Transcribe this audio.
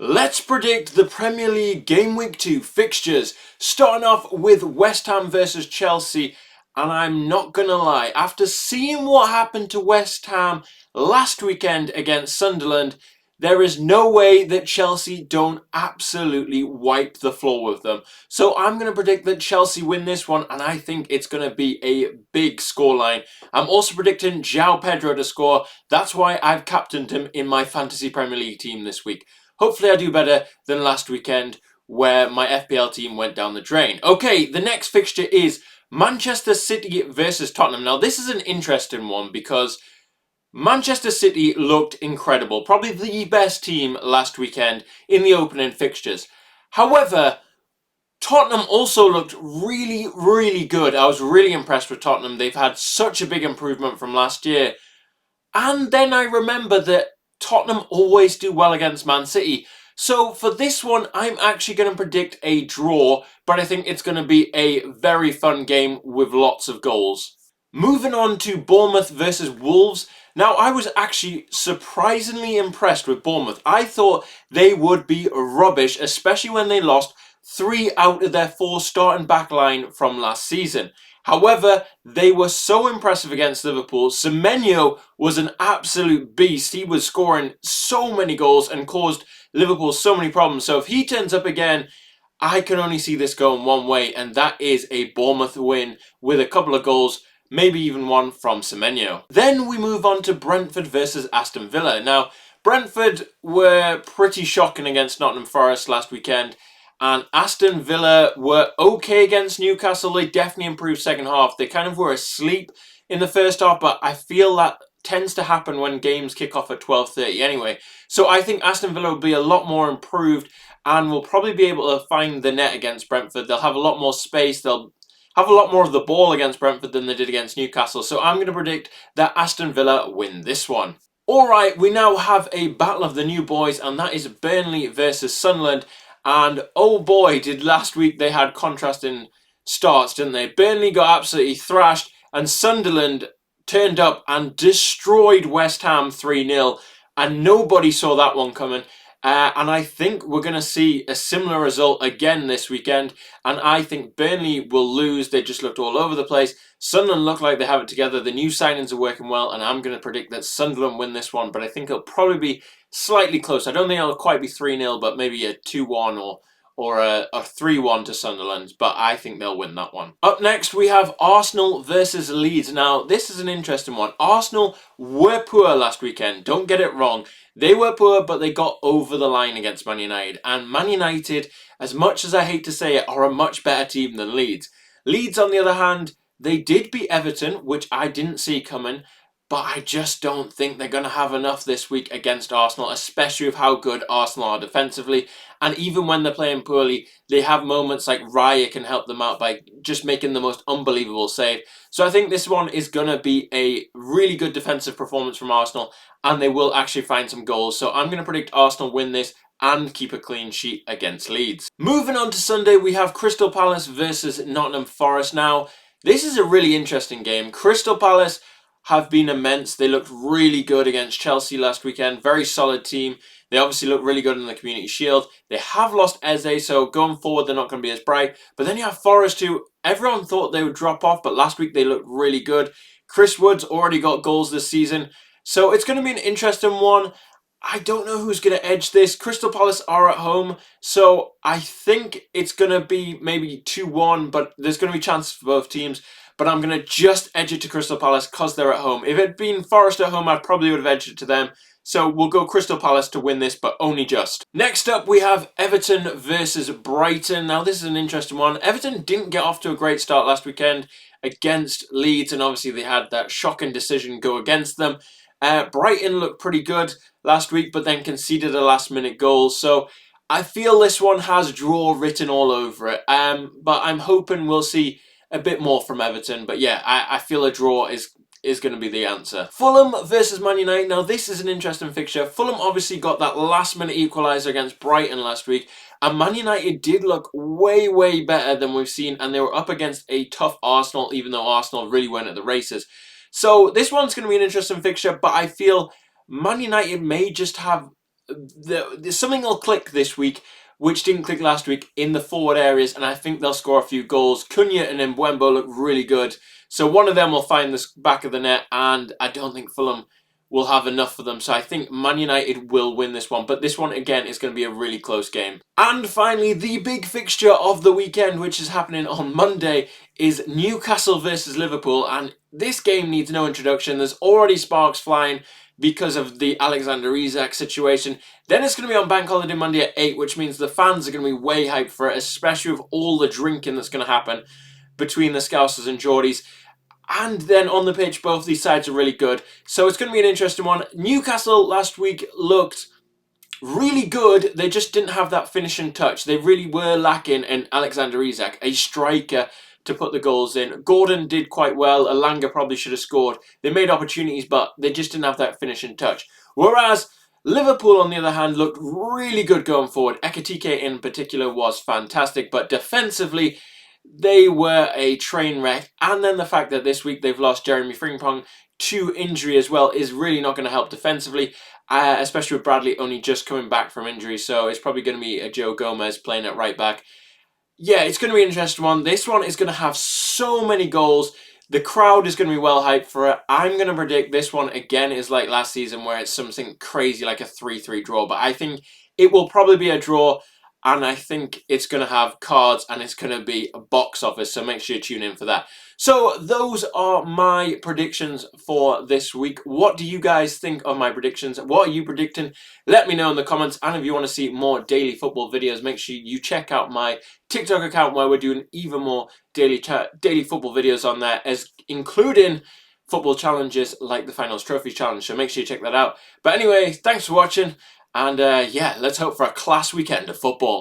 Let's predict the Premier League Game Week 2 fixtures, starting off with West Ham versus Chelsea. And I'm not going to lie, after seeing what happened to West Ham last weekend against Sunderland, there is no way that Chelsea don't absolutely wipe the floor with them. So I'm going to predict that Chelsea win this one, and I think it's going to be a big scoreline. I'm also predicting João Pedro to score. That's why I've captained him in my Fantasy Premier League team this week. Hopefully I do better than last weekend where my FPL team went down the drain. Okay, the next fixture is Manchester City versus Tottenham. Now this is an interesting one because Manchester City looked incredible. Probably the best team last weekend in the opening fixtures. However, Tottenham also looked really good. I was really impressed with Tottenham. They've had such a big improvement from last year. And then I remember that Tottenham always do well against Man City. So for this one, I'm actually going to predict a draw, but I think it's going to be a very fun game with lots of goals. Moving on to Bournemouth versus Wolves. Now, I was actually surprisingly impressed with Bournemouth. I thought they would be rubbish, especially when they lost 3 out of their 4 starting back line from last season. However, they were so impressive against Liverpool. Semenyo was an absolute beast. He was scoring so many goals and caused Liverpool so many problems. So if he turns up again, I can only see this going one way, and that is a Bournemouth win with a couple of goals, maybe even one from Semenyo. Then we move on to Brentford versus Aston Villa. Now, Brentford were pretty shocking against Nottingham Forest last weekend, and Aston Villa were okay against Newcastle. They definitely improved second half. They kind of were asleep in the first half, but I feel that tends to happen when games kick off at 12:30 anyway. So I think Aston Villa will be a lot more improved and will probably be able to find the net against Brentford. They'll have a lot more space. They'll have a lot more of the ball against Brentford than they did against Newcastle. So I'm going to predict that Aston Villa win this one. Alright, we now have a battle of the new boys, and that is Burnley versus Sunderland. And oh boy, did last week they had contrasting starts, didn't they? Burnley got absolutely thrashed, and Sunderland turned up and destroyed West Ham 3-0. And nobody saw that one coming. And I think we're going to see a similar result again this weekend. And I think Burnley will lose. They just looked all over the place. Sunderland look like they have it together. The new signings are working well. And I'm going to predict that Sunderland win this one. But I think it'll probably be slightly close. I don't think it'll quite be 3-0, but maybe a 2-1 or a 3-1 to Sunderland, but I think they'll win that one. Up next, we have Arsenal versus Leeds. Now, this is an interesting one. Arsenal were poor last weekend. Don't get it wrong. They were poor, but they got over the line against Man United. And Man United, as much as I hate to say it, are a much better team than Leeds. Leeds, on the other hand, they did beat Everton, which I didn't see coming. But I just don't think they're going to have enough this week against Arsenal, especially with how good Arsenal are defensively. And even when they're playing poorly, they have moments like Raya can help them out by just making the most unbelievable save. So I think this one is going to be a really good defensive performance from Arsenal, and they will actually find some goals. So I'm going to predict Arsenal win this and keep a clean sheet against Leeds. Moving on to Sunday, we have Crystal Palace versus Nottingham Forest. Now, this is a really interesting game. Crystal Palace have been immense. They looked really good against Chelsea last weekend. Very solid team. They obviously look really good in the Community Shield. They have lost Eze, so going forward they're not going to be as bright. But then you have Forest, who everyone thought they would drop off, but last week they looked really good. Chris Wood's already got goals this season, so it's going to be an interesting one. I don't know who's going to edge this. Crystal Palace are at home, so I think it's going to be maybe 2-1, but there's going to be chances for both teams. But I'm going to just edge it to Crystal Palace because they're at home. If it had been Forest at home, I probably would have edged it to them. So we'll go Crystal Palace to win this, but only just. Next up, we have Everton versus Brighton. Now, this is an interesting one. Everton didn't get off to a great start last weekend against Leeds, and obviously they had that shocking decision go against them. Brighton looked pretty good last week, but then conceded a last-minute goal. So I feel this one has draw written all over it. But I'm hoping we'll see a bit more from Everton, but yeah, I feel a draw is going to be the answer. Fulham versus Man United. Now, this is an interesting fixture. Fulham obviously got that last-minute equaliser against Brighton last week, and Man United did look way better than we've seen, and they were up against a tough Arsenal, even though Arsenal really went at the races. So this one's going to be an interesting fixture, but I feel Man United may just have something will click this week, which didn't click last week in the forward areas, and I think they'll score a few goals. Cunha and Mbeumo look really good, so one of them will find the back of the net, and I don't think Fulham will have enough for them. So I think Man United will win this one, but this one again is going to be a really close game. And finally, the big fixture of the weekend, which is happening on Monday, is Newcastle versus Liverpool, and this game needs no introduction. There's already sparks flying because of the Alexander Isak situation. Then it's going to be on Bank Holiday Monday at 8, which means the fans are going to be way hyped for it, especially with all the drinking that's going to happen between the Scousers and Geordies. And then on the pitch, both these sides are really good. So it's going to be an interesting one. Newcastle last week looked really good. They just didn't have that finishing touch. They really were lacking in Alexander Isak, a striker to put the goals in. Gordon did quite well. Elanga probably should have scored. They made opportunities, but they just didn't have that finishing touch. Whereas Liverpool, on the other hand, looked really good going forward. Ekitike in particular was fantastic, but defensively, they were a train wreck. And then the fact that this week they've lost Jeremy Frimpong to injury as well is really not going to help defensively, especially with Bradley only just coming back from injury. So it's probably going to be a Joe Gomez playing at right back. Yeah, it's going to be an interesting one. This one is going to have so many goals. The crowd is going to be well hyped for it. I'm going to predict this one again is like last season where it's something crazy like a 3-3 draw. But I think it will probably be a draw. And I think it's going to have cards and it's going to be a box office. So make sure you tune in for that. So those are my predictions for this week. What do you guys think of my predictions? What are you predicting? Let me know in the comments. And if you want to see more daily football videos, make sure you check out my TikTok account where we're doing even more daily football videos on there, as including football challenges like the Finals Trophy Challenge. So make sure you check that out. But anyway, thanks for watching. And yeah, let's hope for a class weekend of football.